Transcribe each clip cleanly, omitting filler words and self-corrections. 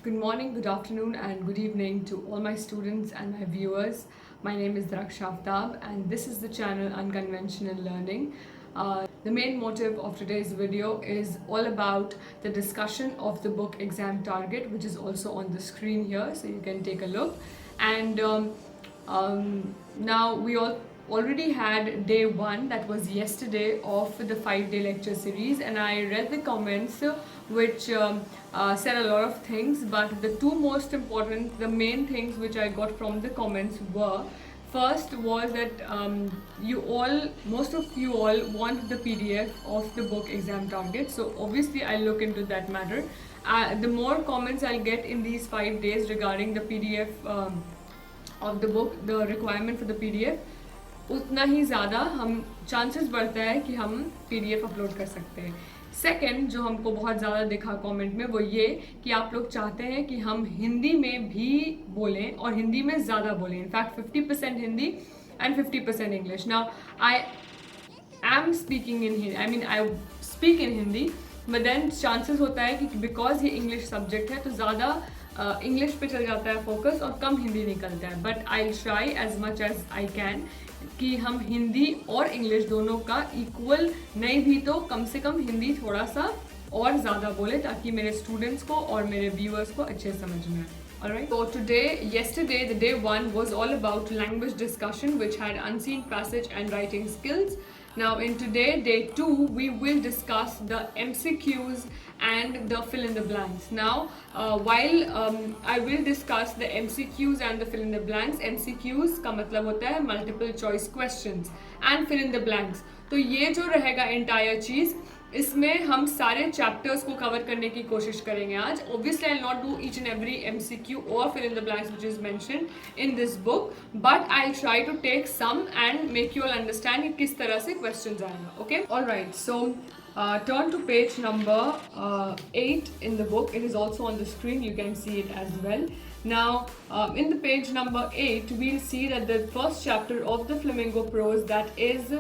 Good morning, good afternoon, and good evening to all my students and my viewers. My name is Shaftab, and this is the channel Unconventional Learning. The main motive of today's video is all about the discussion of the book Exam Target, which is also on the screen here, so you can take a look. And now we all already had day one, that was yesterday, of the 5-day lecture series, and I read the comments which said a lot of things, but the two most important, the main things which I got from the comments were, first was that most of you all want the PDF of the book Exam Target, so obviously I'll look into that matter. The more comments I'll get in these 5 days regarding the PDF of the book, the requirement for the PDF, उतना ही ज़्यादा हम chances बढ़ता है कि हम PDF upload कर सकते हैं. सेकंड, जो हमको बहुत ज़्यादा दिखा कमेंट में, वो ये कि आप लोग चाहते हैं कि हम हिंदी में भी बोलें और हिंदी में ज़्यादा बोलें. In fact 50% Hindi and 50% English. Now I am speaking in Hindi, I speak in Hindi, but then chances होता है कि बिकॉज ये इंग्लिश सब्जेक्ट है तो ज़्यादा इंग्लिश पे चल जाता है फोकस और कम हिंदी निकलता है. But I try as much as I can कि हम हिंदी और इंग्लिश दोनों का इक्वल नहीं भी तो कम से कम हिंदी थोड़ा सा और ज़्यादा बोले, ताकि मेरे स्टूडेंट्स को और मेरे व्यूअर्स को अच्छे समझ में आए. Alright. So yesterday, the day one was all about language discussion, which had unseen passage and writing skills. Now in today, day two, we will discuss the MCQs and the fill in the blanks. Now, while I will discuss the MCQs and the fill in the blanks, MCQs का मतलब होता है multiple choice questions and fill in the blanks. तो ये जो रहेगा entire चीज़, इसमें हम सारे चैप्टर्स को कवर करने की कोशिश करेंगे आज. Obviously, I'll not do each and every MCQ or fill in the blanks which is mentioned in this book, but I'll try to take some and make you all understand कि किस तरह से questions आएगा. Okay? All right. So turn to page number 8 in the book. It is also on the screen. You can see it as well. Now, in the page number 8, we'll see that the first chapter of the Flamingo Prose, that is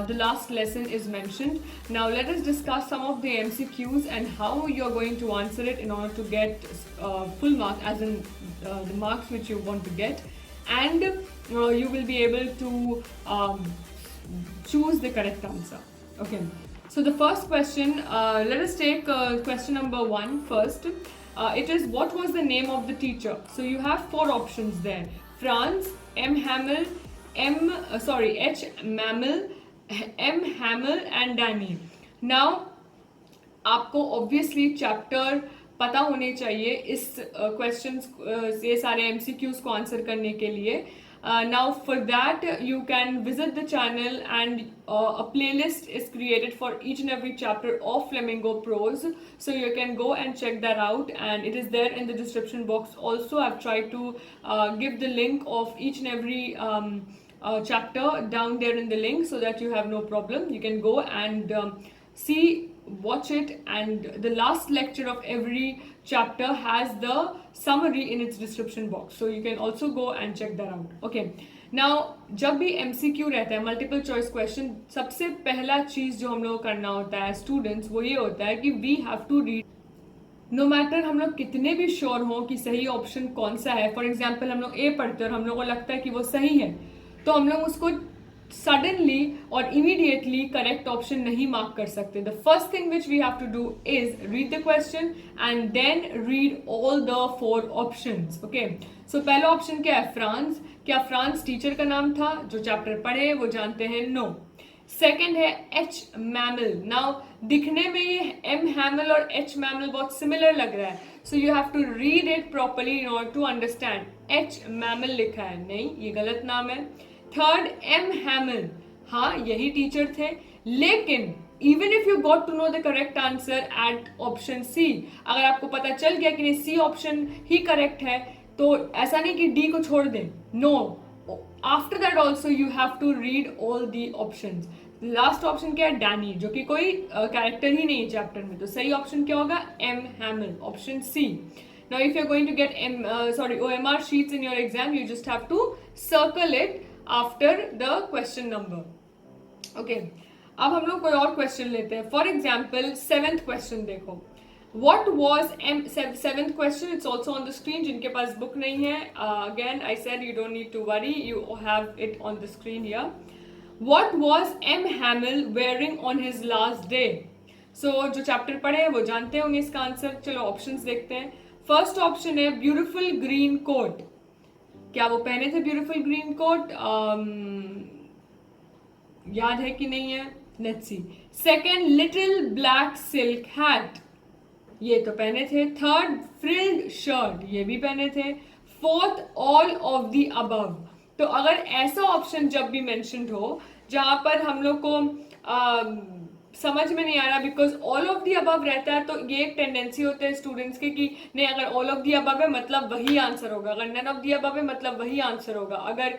the last lesson, is mentioned. Now, let us discuss some of the MCQs and how you're going to answer it in order to get full mark, as in the marks which you want to get. And you will be able to choose the correct answer. Okay. So the first question, let us take question number 1 first. It is, what was the name of the teacher? So you have 4 options there: Franz, H. Mammal, M. Hamel and Danny. Now, आपको obviously chapter पता होने चाहिए इस questions, ये सारे MCQs को answer करने के लिए. Now for that you can visit the channel, and a playlist is created for each and every chapter of Flamingo Prose, so you can go and check that out, and it is there in the description box also. I've tried to give the link of each and every chapter down there in the link, so that you have no problem. You can go and watch it, and the last lecture of every chapter has the summary in its description box, so you can also go and check that out. Okay. Now, जब भी MCQ रहता है, multiple choice question, सबसे पहला चीज़ जो हम लोग को करना होता है स्टूडेंट्स, वो ये होता है कि we have to read. No matter हम लोग कितने भी श्योर हों कि सही ऑप्शन कौन सा है. फॉर एग्जाम्पल, हम लोग ए पढ़ते हैं और हम लोग को लगता है कि वो सही है, तो हम लोग उसको सडनली और इमीडिएटली करेक्ट ऑप्शन नहीं मार्क कर सकते. The first thing which we have to do is read the question and then read all the 4 options. Okay. So पहला ऑप्शन क्या है? फ्रांस. क्या फ्रांस टीचर का नाम था? जो चैप्टर पढ़े वो जानते हैं, नो. सेकेंड है एच मैमल. नाउ दिखने में ये एम हैमल और एच मैमल बहुत सिमिलर लग रहा है, so you have to read it properly in order to understand. H mammal लिखा है, नहीं, ये गलत नाम है. Third, M Hamel. हाँ, यही टीचर थे, लेकिन even if you got to know the correct answer at option C, अगर आपको पता चल गया कि सी ऑप्शन ही करेक्ट है, तो ऐसा नहीं कि डी को छोड़ दें. No, after that also you have to read all the options. Last option क्या है? डैनी, जो कि कोई कैरेक्टर ही नहीं है चैप्टर में, तो सही ऑप्शन क्या होगा? M Hamel, option C. Now, if you're going to get OMR sheets in your exam, you just have to circle it after the question number. Okay. अब हम लोग कोई और क्वेश्चन लेते हैं. फॉर एग्जाम्पल 7th क्वेश्चन देखो. What was seventh question? It's also on the screen. जिनके पास book नहीं है, again I said you don't need to worry. You have it on the screen here. What was M. Hamill wearing on his last day? So जो chapter पढ़े हैं वो जानते होंगे इसका आंसर. चलो ऑप्शंस देखते हैं. फर्स्ट ऑप्शन है ब्यूटिफुल ग्रीन कोट. क्या वो पहने थे ब्यूटिफुल ग्रीन कोट? याद है कि नहीं है? Let's see. Second, little black silk hat. ये तो पहने थे. Third, frilled shirt. ये भी पहने थे. Fourth, all of the above. तो अगर ऐसा ऑप्शन जब भी मेंशन्ड हो जहां पर हम लोग को समझ में नहीं आ रहा because all of the above रहता है, तो ये एक टेंडेंसी होता है स्टूडेंट्स की कि नहीं, अगर ऑल ऑफ दी अबव है मतलब वही आंसर होगा, अगर नन ऑफ दी अबव है मतलब वही आंसर होगा, अगर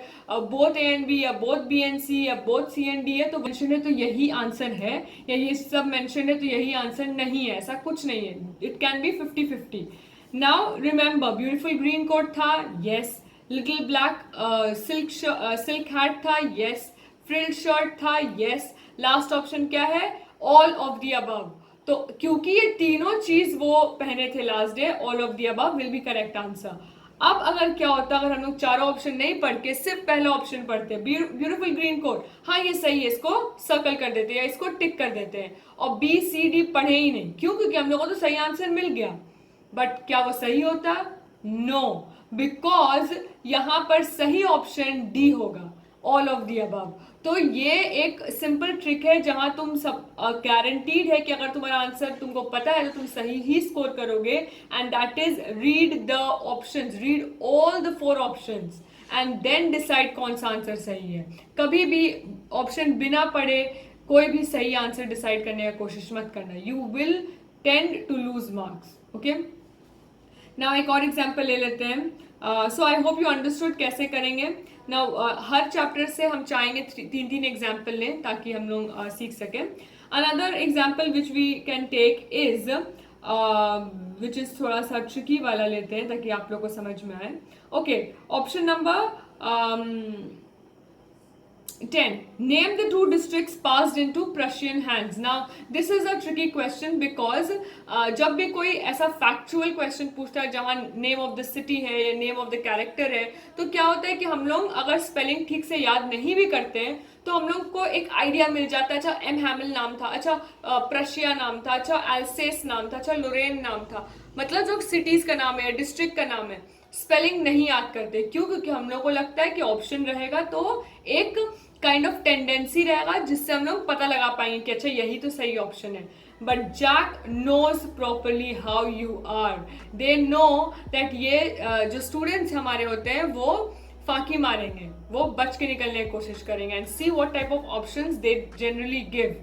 बोथ ए एंड बी या बोथ बी एंड सी या बोथ सी एंड डी है तो मेंशन है तो यही आंसर है, या ये सब मेंशन है तो यही आंसर नहीं है. ऐसा कुछ नहीं है. It can be 50-50. Now remember, beautiful green coat था, yes. Little black silk hat था, यस. फ्रिल्ड शर्ट था, यस. लास्ट ऑप्शन क्या है? All of the above. तो क्योंकि ये तीनों चीज वो पहने थे last day, all of the above will be correct answer. अब अगर क्या होता अगर हम लोग चारों ऑप्शन नहीं पढ़ के सिर्फ पहला ऑप्शन पढ़ते, ब्यूटीफुल ग्रीन कोट, हाँ ये सही है, इसको सर्कल कर देते हैं या इसको टिक कर देते हैं, और बी सी डी पढ़े ही नहीं. क्यों? क्योंकि हम लोगों को तो सही आंसर मिल गया. बट क्या वो सही होता? नो, बिकॉज यहां पर सही ऑप्शन डी होगा, ऑल ऑफ द अबव. तो ये एक सिंपल ट्रिक है जहां तुम सब गारंटीड है कि अगर तुम्हारा आंसर तुमको पता है तो तुम सही ही स्कोर करोगे. And that is read the options, read all the 4 options and then decide कौन सा आंसर सही है. कभी भी ऑप्शन बिना पढ़े कोई भी सही आंसर डिसाइड करने की कोशिश मत करना. You will tend to lose marks. Okay, now एक और एग्जाम्पल ले लेते हैं. So I hope you understood कैसे करेंगे. नाउ हर चैप्टर से हम चाहेंगे 3-3 एग्जाम्पल लें ताकि हम लोग सीख सकें. Another example which we can take is which is थोड़ा सा ट्रिकी वाला लेते हैं ताकि आप लोग को समझ में आए. Okay, option number 10. Name the 2 districts passed into Prussian hands. Now, this is a tricky question because जब भी कोई ऐसा factual question पूछता है जहाँ name of the city है या name of the character है, तो क्या होता है कि हम लोग अगर spelling ठीक से याद नहीं भी करते हैं तो हम लोग को एक आइडिया मिल जाता है. अच्छा, एम हैमिल नाम था, अच्छा प्रशिया नाम था, अच्छा एल्सेस नाम था, अच्छा लोरेन नाम था. मतलब जो सिटीज का नाम है, डिस्ट्रिक्ट का नाम है, स्पेलिंग नहीं याद करते. क्यों? क्योंकि हम लोग को लगता है कि ऑप्शन रहेगा तो एक काइंड ऑफ टेंडेंसी रहेगा जिससे हम लोग पता लगा पाएंगे कि अच्छा यही तो सही ऑप्शन है. But Jack knows properly how you are. They know that ये जो स्टूडेंट्स हमारे होते हैं वो फाकी मारेंगे, वो बच के निकलने की कोशिश करेंगे. And see what type of options they generally give.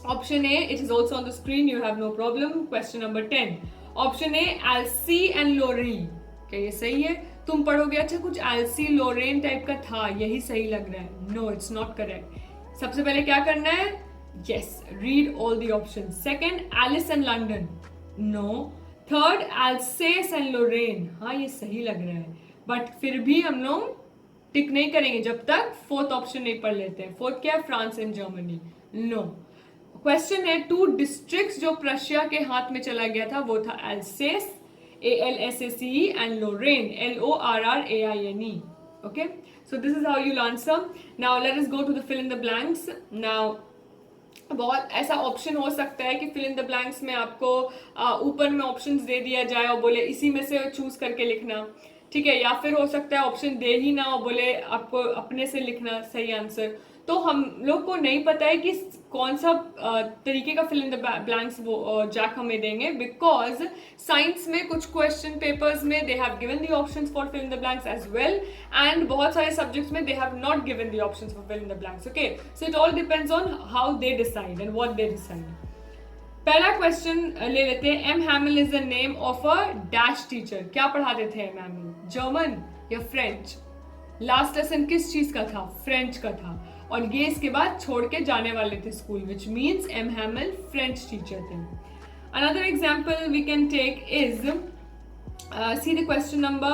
Option A, it is also on the screen, you have no problem. Question number 10. Option A, Elsie and Lorry. क्या ये सही है? तुम पढ़ोगे अच्छा कुछ एल्सी लोरेन टाइप का था, यही सही लग रहा है. No, it's not correct. सबसे पहले क्या करना है? Yes, read all the option. Second, Alice and London. No. Third, Alsace and Lorraine. हाँ ये सही लग रहा है, बट फिर भी हम लोग टिक नहीं करेंगे जब तक फोर्थ ऑप्शन नहीं पढ़ लेते हैं. फोर्थ क्या है? France and Germany. No. Question है 2 डिस्ट्रिक्ट्स जो प्रशिया के हाथ में चला गया था वो था else's, ALSACE, and Lorraine, LORRAINE. Okay, so this is how you'll answer. Now let us go to the fill in the blanks. Now बहुत ऐसा ऑप्शन हो सकता है कि फिल इन द ब्लैंक्स में आपको ऊपर में ऑप्शंस दे दिया जाए और बोले इसी में से चूज करके लिखना, ठीक है. या फिर हो सकता है ऑप्शन दे ही ना और बोले आपको अपने से लिखना सही आंसर. तो हम लोग को नहीं पता है कि कौन सा तरीके का फिल इन द ब्लैंक्स वो जैक हमें देंगे, बिकॉज साइंस में कुछ क्वेश्चन पेपर्स में they have given the options for fill in the blanks as well, and बहुत सारे सब्जेक्ट्स में they have not given the options for fill in the blanks. Okay, so it all depends on how they decide and what they decide. पहला question ले लेते हैं. M Hamel is the name of a dash teacher. क्या पढ़ाते थे M हैमिल? German या French? Last lesson किस चीज का था? फ्रेंच का था. और ये इसके बाद छोड़ के जाने वाले थे school, which means M Hamel French teacher थे. Another example we can take is see the question number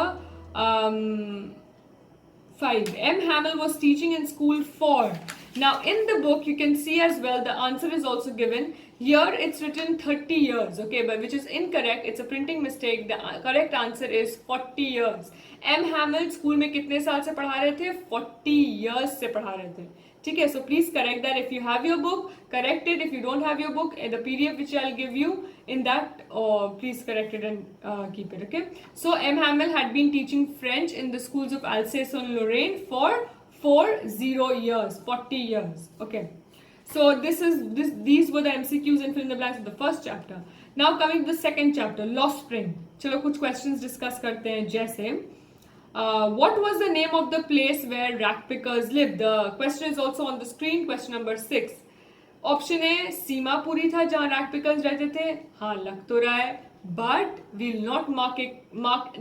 5. M Hamel was teaching in school for. Now in the book you can see as well the answer is also given. Here it's written 30 years, okay, but which is incorrect. It's a printing mistake. The correct answer is 40 years. M. Hamill school में कितने साल से पढ़ा रहे थे? 40 years से पढ़ा रहे थे. ठीक है, so please correct that. If you have your book, correct it. If you don't have your book, the PDF which I'll give you, in that, please correct it and keep it, okay? So M. Hamill had been teaching French in the schools of Alsace-and-Lorraine for 40 years, 40 years, okay? So these were the MCQs and fill in the blanks of the first chapter. Now coming to the second chapter, Lost Spring. चलो कुछ questions discuss करते हैं. जैसे what was the name of the place where rat pickers lived? The question is also on the screen. Question number 6. Option A, Seemapuri था जहाँ rat pickers रहते थे. हाँ, लग तो रहा है. But we'll not mark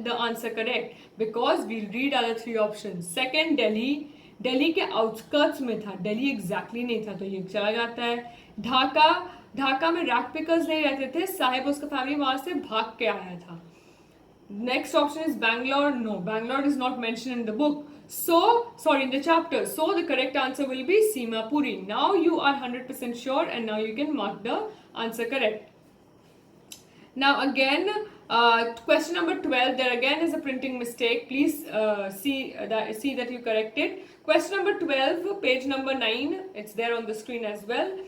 the answer correct because we'll read other 3 options. Second, Delhi. Delhi के आउटस्कर्ट्स में था. दिल्ली एग्जैक्टली नहीं था तो ये चला जाता है. ढाका में रैट पिकर्स नहीं रहते थे. साहिब उसका फैमिली वहां से भाग के आया था. Next option is Bangalore. No, Bangalore is not mention in the book. in the chapter. So the correct answer will be Simapuri. Now you are 100% sure and now you can mark the answer correct. Now again, question number 12, there again is a printing mistake. Please see that you correct it. Question number 12, page number 9, it's there on the screen as well.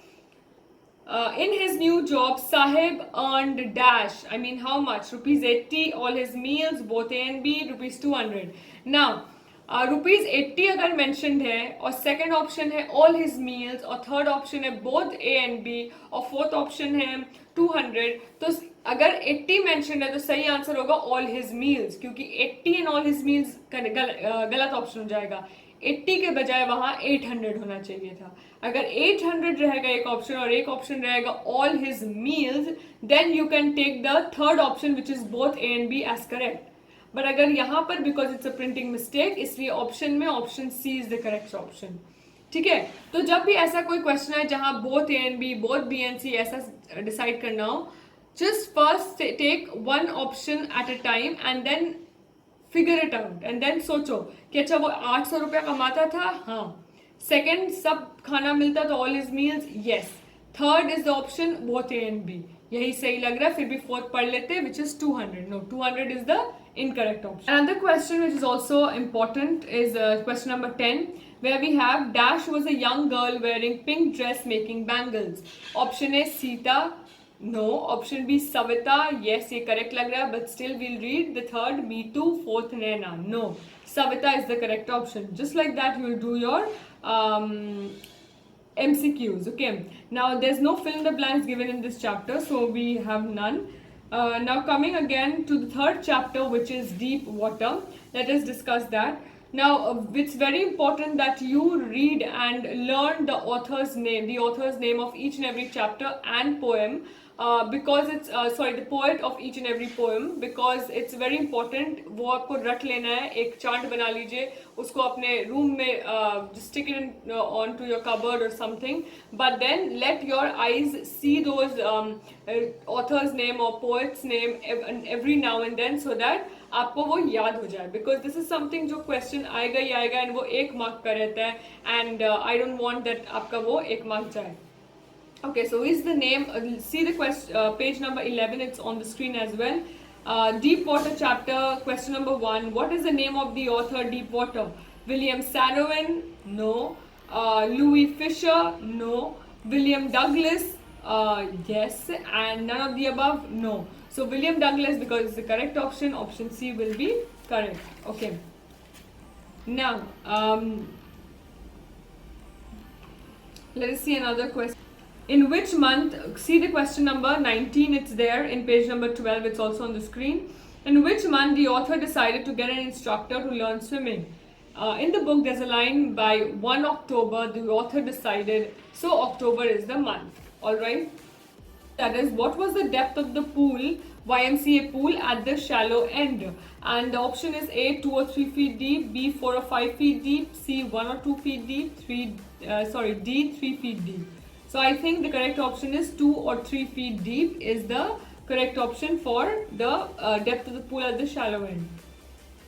In his new job, Sahib earned dash. I mean how much? Rupees 80, all his meals, both A and B, rupees 200. Now, rupees 80 अगर mentioned है और second option है all his meals और third option है both A and B और fourth option है 200, तो अगर 80 मेंशनड है तो सही आंसर होगा ऑल हिज मील्स, क्योंकि 80 एंड ऑल हिज मील्स गलत ऑप्शन हो जाएगा. 80 के बजाय वहां 800 होना चाहिए था. अगर 800 रहेगा एक ऑप्शन और एक ऑप्शन रहेगा all his meals, then you can take the third option which is both A and B as correct. But अगर यहाँ पर because it's a printing mistake, इसलिए ऑप्शन में option C is the correct option. ठीक है, तो जब भी ऐसा कोई क्वेश्चन है जहां both A and B, both B and C ऐसा डिसाइड करना हो, just first take one option at a time and then figure it out and then सोचो कि अच्छा वो 800 रुपया कमाता था. हाँ. सेकेंड, सब खाना मिलता तो all his meals. Yes. Third is the option both A and B. यही सही लग रहा है. फिर भी फोर्थ पढ़ लेते which is 200. No, 200 is the incorrect option. Another question which is also important is question number 10, where we have dash was a young girl wearing pink dress making bangles. Option A Sita. No. Option B Savita. Yes, ये correct लग रहा है, but still we'll read the third Meetu, fourth Naina. No, Savita is the correct option. Just like that you will do your MCQs. Okay, now there's no fill in the blanks given in this chapter, so we have none. Now coming again to the third chapter, which is deep water. Let us discuss that. Now it's very important that you read and learn the author's name of each and every chapter and poem, because it's the poet of each and every poem, because it's very important. वो आपको रट लेना है. एक chart बना लीजिए, उसको अपने रूम में stick it on to your cupboard or something, but then let your eyes see those author's name or poet's name every now and then, so that आपको वो याद हो जाए, because this is something जो question आएगा ही आएगा and वो 1 mark का रहता है, and I don't want that आपका वो 1 मार्क जाए. Okay, so is the name, see the page number 11, it's on the screen as well. Deep Water chapter, question number 1. What is the name of the author Deep Water? William Saroyan? No. Louis Fisher? No. William Douglas? Yes. And none of the above? No. So William Douglas, because it's the correct option. Option C will be correct. Okay. Now, let us see another question. In which month, see the question number 19, it's there in page number 12, it's also on the screen. In which month the author decided to get an instructor to learn swimming? In the book there's a line by 1 October, the author decided, so October is the month. Alright? That is, what was the depth of the pool, YMCA pool at the shallow end? And the option is A, 2 or 3 feet deep, B, 4 or 5 feet deep, C, 1 or 2 feet deep, D, 3 feet deep. So I think the correct option is 2 or 3 feet deep is the correct option for the depth of the pool at the shallow end.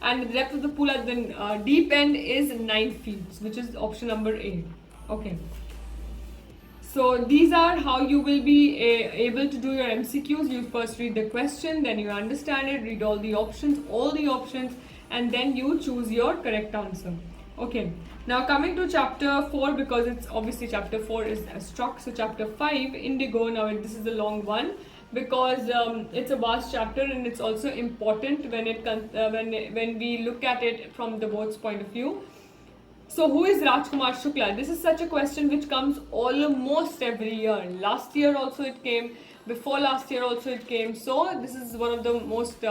And the depth of the pool at the deep end is 9 feet, which is option number A. Okay. So these are how you will be able to do your MCQs. You first read the question, then you understand it, read all the options, and then you choose your correct answer. Okay. Now coming to chapter 4, because it's obviously chapter 4 is struck. So chapter 5, indigo. Now this is the long one because it's a vast chapter and it's also important when when we look at it from the board's point of view. So who is Rajkumar Shukla? This is such a question which comes almost every year. Last year also it came, before last year also it came. So this is one of the most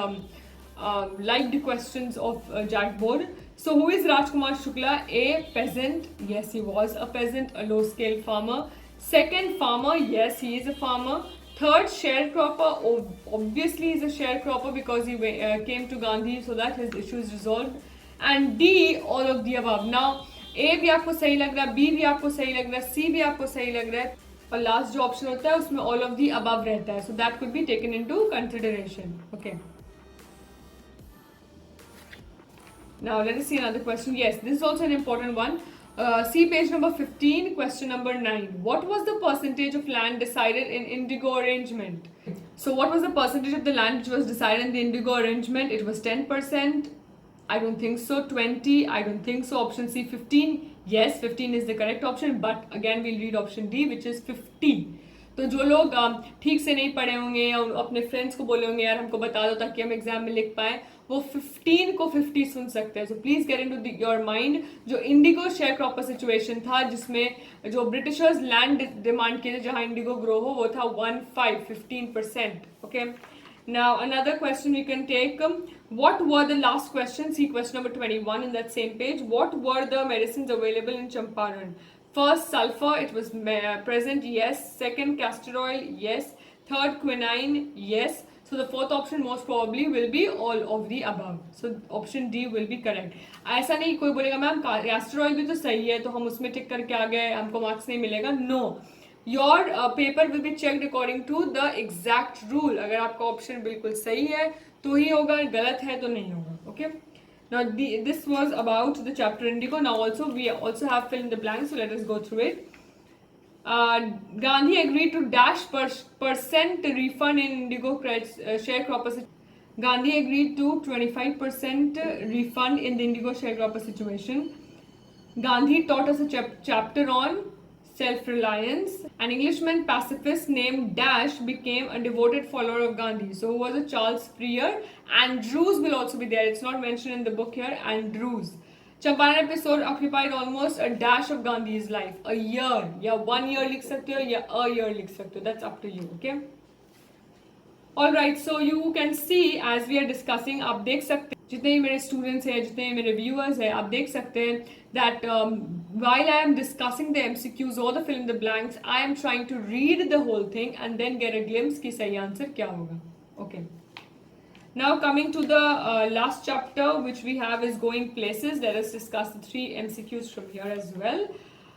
liked questions of JAC Board. So who is Rajkumar Shukla? A, peasant. Yes, he was a peasant, a low-scale farmer. Second, farmer. Yes, he is a farmer. Third, sharecropper. Obviously, he's a sharecropper because he came to Gandhi so that his issue is resolved. And D, all of the above. Now, A भी आपको सही लग रहा है, B भी आपको सही लग रहा है, C भी आपको सही लग रहा है, और लास्ट जो ऑप्शन होता है उसमें all of the above रहता है. So that could be taken into consideration. Okay. Now let us see another question. Yes, this is also an important one. See page number 15, question number 9. What was the percentage of land decided in indigo arrangement? So what was the percentage of the land which was decided in the indigo arrangement? It was 10%. I don't think so. 20, I don't think so. Option C, 15. Yes, 15 is the correct option, but again we'll read option D, which is 50. तो जो लोग ठीक से नहीं पढ़े होंगे या अपने फ्रेंड्स को बोले होंगे यार हमको बता दो ताकि हम एग्जाम में लिख पाए, वो 15 को 50 सुन सकते हैं. So please get into your mind जो इंडिगो शेयर क्रॉपर सिचुएशन था जिसमें जो ब्रिटिशर्स लैंड डिमांड किए थे जहां इंडिगो ग्रो हो वो था 15%. Okay. Now another question we can take. What were the last question? See question number 21 in that same page. What were the medicines available in Champaran? First, sulfur, it was present, yes. Second, castor oil, yes. Third, quinine, yes. So the fourth option most probably will be all of the above. So option D will be correct. ऐसा नहीं कोई बोलेगा ma'am castor oil भी तो सही है तो हम उसमें टिक करके आ गए हमको मार्क्स नहीं मिलेगा. No. Your paper will be checked according to the exact rule. अगर आपका ऑप्शन बिल्कुल सही है तो ही होगा, गलत है तो नहीं होगा. Okay. Now this was about the chapter indigo. Now also we also have fill in the blanks, so let us go through it. Gandhi agreed to dash percent refund in indigo sharecropper. Gandhi agreed to 25% refund in the indigo sharecropper situation. Gandhi taught us a chapter on self-reliance. An Englishman pacifist named Dash became a devoted follower of Gandhi. So who was a Charles Freer? Andrews will also be there. It's not mentioned in the book here. Andrews. Champaran episode occupied almost a dash of Gandhi's life. A year. या 1 year लिख सकते हो या a year लिख सकते हो. That's up to you. Okay. Alright, so you can see as we are discussing, आप देख सकते हैं जितने ही मेरे स्टूडेंट्स हैं जितने ही मेरे व्यूअर्स हैं आप देख सकते हैं that while I am discussing the MCQs or the fill in the blanks, I am trying to read the whole thing and then get a glimpse कि सही आंसर क्या होगा. Okay. Now coming to the last chapter which we have is going places. Let us discuss the 3 MCQs from here as well.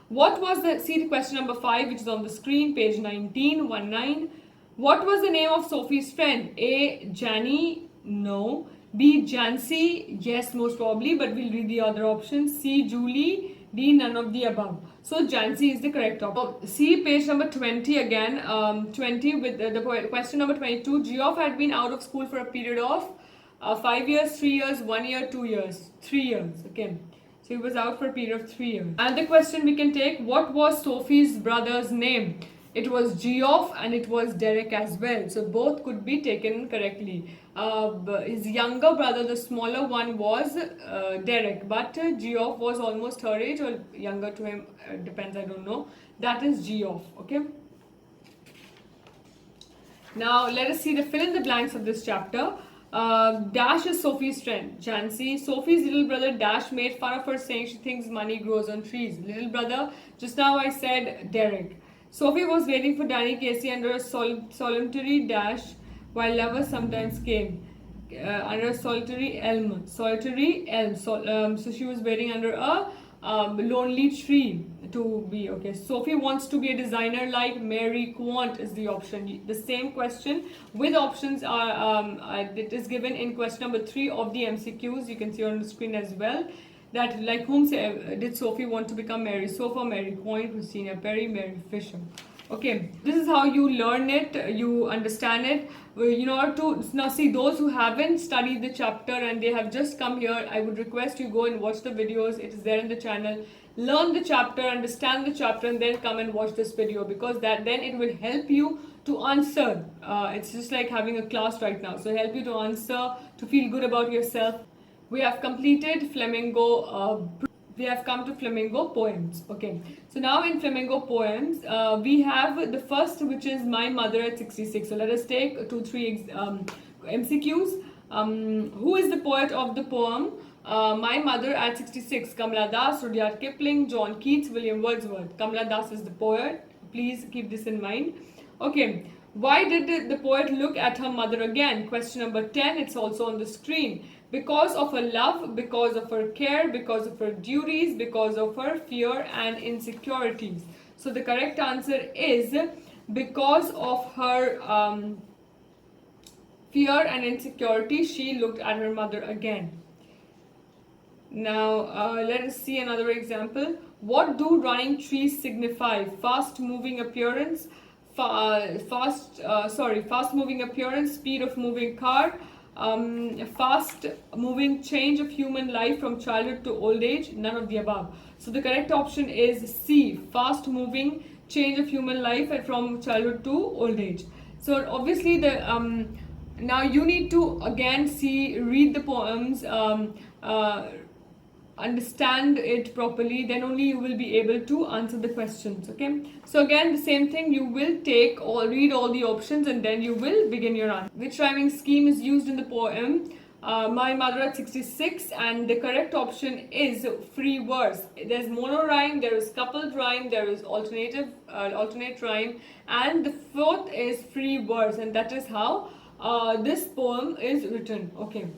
What was the, see question number 5 which is on the screen, page 19. What was the name of Sophie's friend? A, Janie? No. B, Jancy? Yes, most probably, but we'll read the other options. C, Julie? D, none of the above. So Jancy is the correct option. See page number 20 again. 20 with the question number 22. Geoff had been out of school for a period of 5 years, 3 years, 1 year, 2 years. 3 years. Okay. So he was out for a period of 3 years. And the question we can take, what was Sophie's brother's name? It was Geoff and it was Derek as well. So both could be taken correctly. His younger brother, the smaller one, was Derek. But Geoff was almost her age or younger to him. Depends, I don't know. That is Geoff. Okay. Now let us see the fill in the blanks of this chapter. Dash is Sophie's friend, Jancy. Sophie's little brother Dash made fun of her saying she thinks money grows on trees. Little brother, just now I said Derek. Sophie was waiting for Danny Casey under a solitary dash while lovers sometimes came. Under a solitary elm. So she was waiting under a lonely tree to be. Okay. Sophie wants to be a designer like Mary Quant is the option. The same question with options are it is given in question number 3 of the MCQs. You can see on the screen as well. that like whom did Sophie want to become? Mary Sofa, Mary Coyne, Christina Perry, Mary Fisher. Okay, this is how you learn it, you understand it. You know, to now see those who haven't studied the chapter and they have just come here, I would request you go and watch the videos. It is there in the channel. Learn the chapter, understand the chapter, and then come and watch this video, because that then it will help you to answer. It's just like having a class right now, so help you to answer, to feel good about yourself. We have completed Flamingo. We have come to Flamingo Poems. Okay, so now in Flamingo Poems, we have the first, which is My Mother at 66. So let us take 2-3 MCQs. Who is the poet of the poem My Mother at 66? Kamala Das, Rudyard Kipling, John Keats, William Wordsworth. Kamala Das is the poet. Please keep this in mind. Okay, why did the poet look at her mother again? Question number 10. It's also on the screen. Because of her love, because of her care, because of her duties, because of her fear and insecurities. So the correct answer is because of her fear and insecurity, she looked at her mother again. Now let us see another example. What do running trees signify? Fast moving appearance, fast moving appearance, speed of moving car, fast moving change of human life from childhood to old age. None of the above. So the correct option is C, fast moving change of human life from childhood to old age. So obviously the now you need to again read the poems, understand it properly, then only you will be able to answer the questions. Okay, so again the same thing, you will read all the options and then you will begin your answer. Which rhyming scheme is used in the poem My Mother at 66? And the correct option is free verse. There's mono rhyme, there is coupled rhyme, there is alternate rhyme, and the fourth is free verse, and that is how this poem is written. Okay,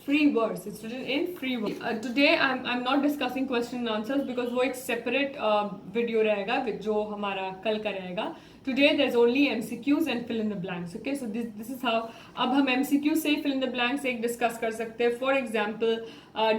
free verse, it's written in free verse. Today I'm not discussing question and answers because वो एक separate video रहेगा जो हमारा कल का रहेगा. Today there's only MCQs and fill in the blanks. Okay, so this is how. अब हम MCQ से fill in the blanks एक discuss कर सकते हैं. For example,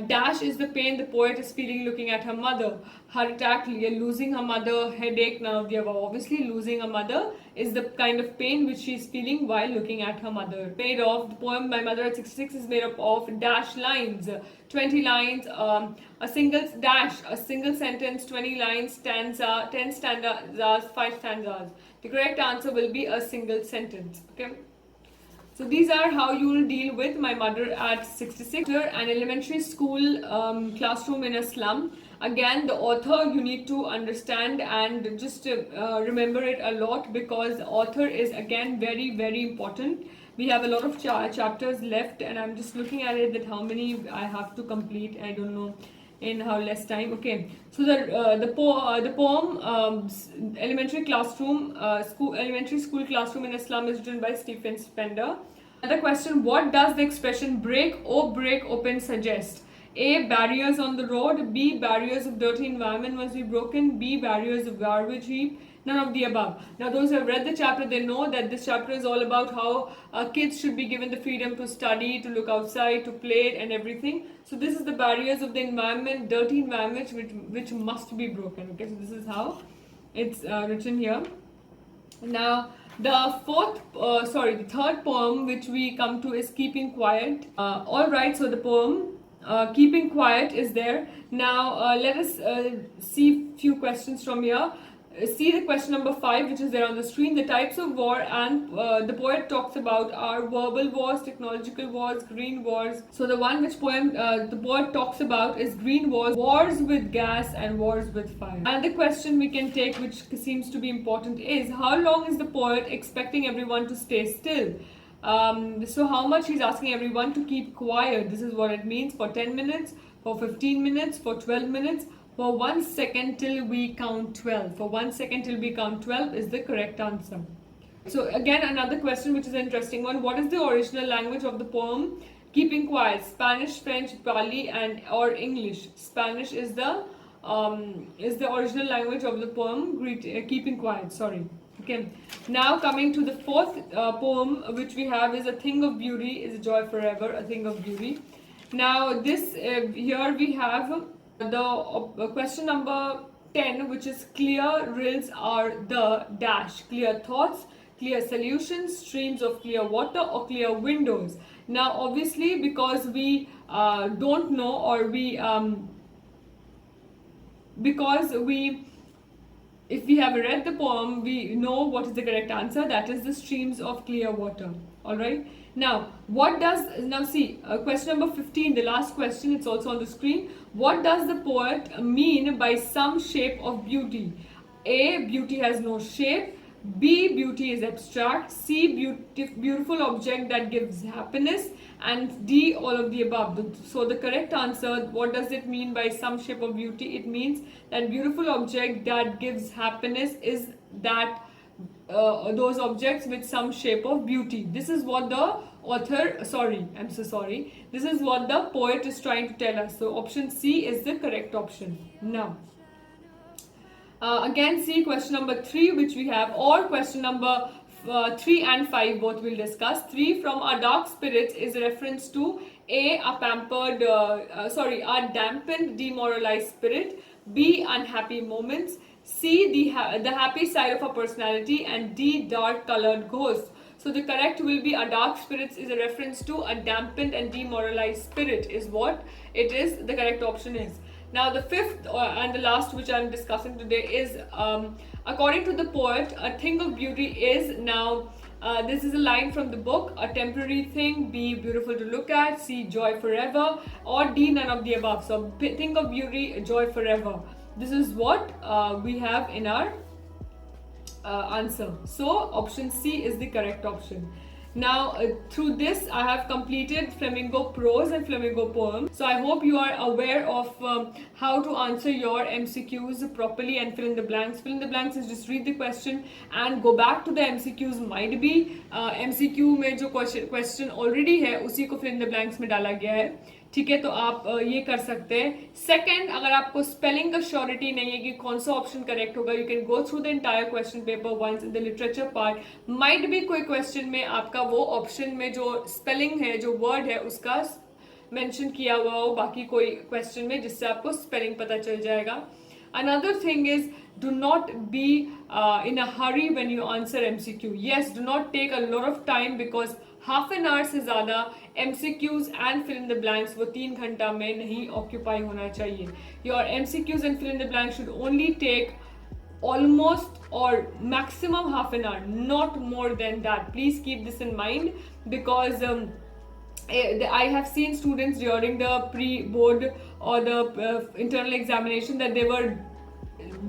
dash is the pain the poet is feeling looking at her mother. Heart attack, losing her mother, headache, none of the above. Obviously, losing her mother is the kind of pain which she is feeling while looking at her mother. Made of, the poem My Mother at 66 is made up of dash lines, 20 lines, a single dash, a single sentence, 20 lines, stanza, 10 stanzas, 5 stanzas. The correct answer will be a single sentence. Okay. So these are how you will deal with My Mother at 66. An elementary school classroom in a slum. Again, the author you need to understand and just remember it a lot, because the author is again very, very important. We have a lot of chapters left and I'm just looking at it that how many I have to complete. I don't know in how less time. Okay, so the poem elementary school classroom in a slum is written by Stephen Spender. Another question: what does the expression break open suggest? A, barriers on the road. B, barriers of dirty environment must be broken. B, barriers of garbage heap. None of the above. Now those who have read the chapter, they know that this chapter is all about how kids should be given the freedom to study, to look outside, to play and everything. So this is the barriers of the environment, dirty environment which must be broken. Okay, so this is how it's written here. Now the third poem which we come to is Keeping Quiet. Alright, so the poem Keeping Quiet is there. Now let us see few questions from here. See the question number 5 which is there on the screen. The types of war and the poet talks about are verbal wars, technological wars, green wars. So the one which the poet talks about is green wars, wars with gas and wars with fire. And the question we can take, which seems to be important, is how long is the poet expecting everyone to stay still? So how much he's asking everyone to keep quiet. This is what it means: for 10 minutes, for 15 minutes, for 12 minutes, for 1 second till we count 12. For 1 second till we count 12 is the correct answer. So again, another question which is an interesting one. What is the original language of the poem Keeping Quiet? Spanish, French, Pali or English? Spanish is the original language of the poem Keeping Quiet. Sorry. Okay, now coming to the fourth poem which we have is A Thing of Beauty is a Joy Forever, A Thing of Beauty. Now this here we have the question number 10, which is clear rills are the dash, clear thoughts, clear solutions, streams of clear water, or clear windows. Now obviously, because we don't know, or if we have read the poem, we know what is the correct answer. That is the streams of clear water. All right. Now, question number 15, the last question, it's also on the screen. What does the poet mean by some shape of beauty? A, beauty has no shape. B, beauty is abstract. C, beautiful object that gives happiness. And D, all of the above. So the correct answer, what does it mean by some shape of beauty? It means that beautiful object that gives happiness is that those objects with some shape of beauty. This is what the this is what the poet is trying to tell us. So option C is the correct option. Now, again, see question number 3, which we have, or question number 3 and 5 both we'll discuss. 3, from our dark spirits, is a reference to A, a dampened, demoralized spirit. B, unhappy moments. C, the happy side of a personality. And D, dark colored ghost. So the correct will be a dark spirits is a reference to a dampened and demoralized spirit is what it is. The correct option is. Now the fifth and the last, which I'm discussing today, is according to the poet, a thing of beauty is now. This is a line from the book: a temporary thing. B, beautiful to look at. C, joy forever. Or D, none of the above. So thing of beauty, joy forever. This is what we have in our answer. So option C is the correct option. Now through this I have completed Flamingo Prose and Flamingo Poems. So I hope you are aware of how to answer your MCQs properly and fill in the blanks. Fill in the blanks is just read the question and go back to the MCQs. Might be MCQ में जो question already है उसी को fill in the blanks में डाला गया है. ठीक है, तो आप ये कर सकते हैं. सेकंड, अगर आपको स्पेलिंग का श्योरिटी नहीं है कि कौन सा ऑप्शन करेक्ट होगा, you can go through the entire question paper once in the literature part. Might be कोई क्वेश्चन में आपका वो ऑप्शन में जो स्पेलिंग है, जो वर्ड है, उसका मेंशन किया हुआ हो बाकी कोई क्वेश्चन में, जिससे आपको स्पेलिंग पता चल जाएगा. Another thing is, do not be in a hurry when you answer MCQ. Yes, do not take a lot of time, because half an hour से ज़्यादा MCQs and fill in the blanks वो 3 घंटा में नहीं occupy होना चाहिए. Your MCQs and fill in the blank should only take almost or maximum half an hour, not more than that. Please keep this in mind, because I have seen students during the pre-board or the internal examination that they were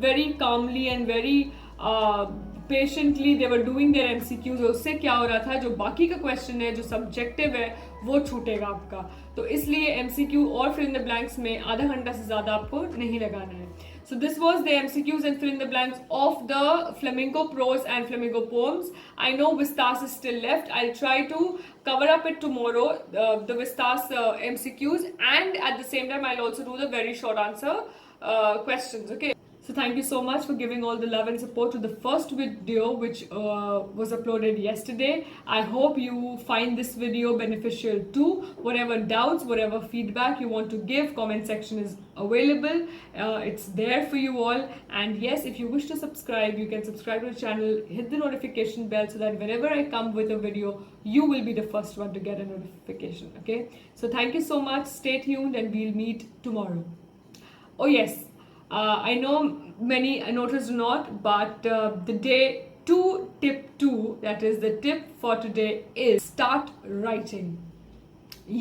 very calmly and very patiently they were doing their MCQs. उससे क्या हो रहा था, जो बाकी का question है, जो सब्जेक्टिव है, वो छूटेगा आपका. तो इसलिए MCQ और फिल इन द ब्लैंक्स में आधा घंटा से ज़्यादा आपको नहीं लगाना है. So this was the MCQs and fill in the blanks of the Flamingo Prose and Flamingo Poems. I know Vistas is still left. I'll try to cover up it tomorrow, the Vistas MCQs, and at the same time I'll also do the very short answer questions. Okay. So thank you so much for giving all the love and support to the first video, which was uploaded yesterday. I hope you find this video beneficial too. Whatever doubts, whatever feedback you want to give, comment section is available. It's there for you all. And yes, if you wish to subscribe, you can subscribe to the channel, hit the notification bell, so that whenever I come with a video, you will be the first one to get a notification. Okay. So thank you so much. Stay tuned and we'll meet tomorrow. Oh yes. I know many notice do not, but the day 2 tip 2, that is the tip for today, is start writing.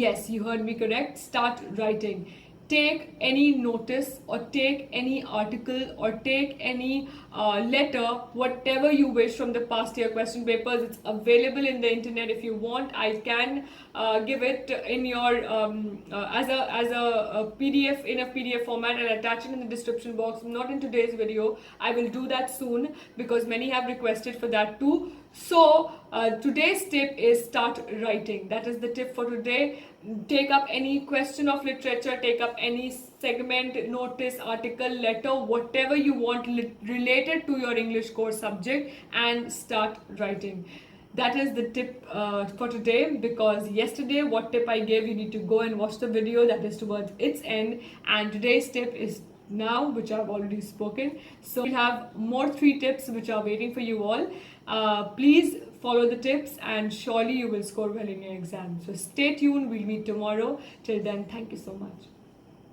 Yes, you heard me correct. Start writing. Take any notice or take any article or take any letter, whatever you wish from the past year question papers. It's available in the internet. If you want, I can give it in your as a PDF, in a PDF format, and attach it in the description box. Not in today's video. I will do that soon, because many have requested for that too. So today's tip is start writing. That is the tip for today. Take up any question of literature, take up any segment, notice, article, letter, whatever you want related to your English course subject, and start writing. that is the tip for today, because yesterday what tip I gave, you need to go and watch the video that is towards its end, and today's tip is now, which I've already spoken. So we'll have more 3 tips which are waiting for you all. Please follow the tips and surely you will score well in your exam. So stay tuned, we'll meet tomorrow. Till then, thank you so much.